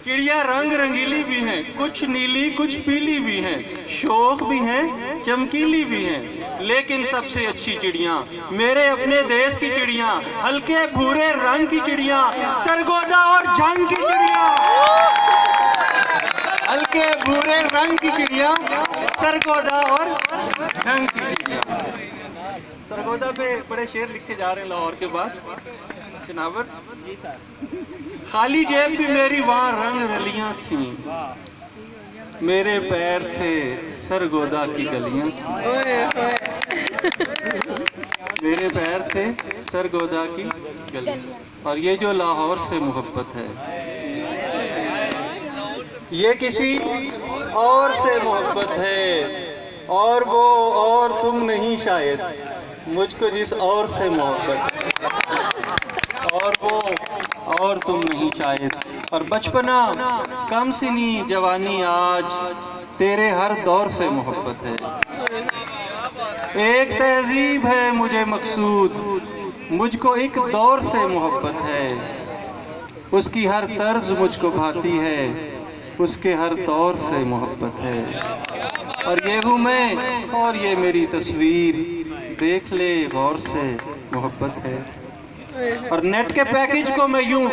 चिड़िया रंग रंगीली भी हैं, कुछ नीली कुछ पीली भी हैं, शौक भी हैं चमकीली भी हैं, लेकिन सबसे अच्छी चिड़िया मेरे अपने देश की चिड़िया, हल्के भूरे रंग की चिड़िया, सरगोदा और जंग की चिड़िया, हल्के भूरे रंग की चिड़िया, सरगोदा और जंग की चिड़िया। सरगोदा पे बड़े शेर लिखे जा रहे हैं लाहौर के बाद। जनावर खाली जेब भी मेरी वहाँ रंग रलियां थीं, मेरे पैर थे सरगोदा की गलियां थीं, मेरे पैर थे सरगोदा की गलियां। और ये जो लाहौर से मोहब्बत है, ये किसी और से मोहब्बत है, और वो और तुम नहीं शायद, मुझको जिस और से मोहब्बत है, और वो और तुम नहीं शायद। और बचपना कम सिनी जवानी आज, तेरे हर दौर से मोहब्बत है। एक तहजीब है मुझे मकसूद, मुझको एक दौर से मोहब्बत है, उसकी हर तर्ज मुझको भाती है, उसके हर दौर से मोहब्बत है। और ये हूँ मैं और ये मेरी तस्वीर, देख ले गौर से मोहब्बत है। और नेट के पैकेज को मैं यूं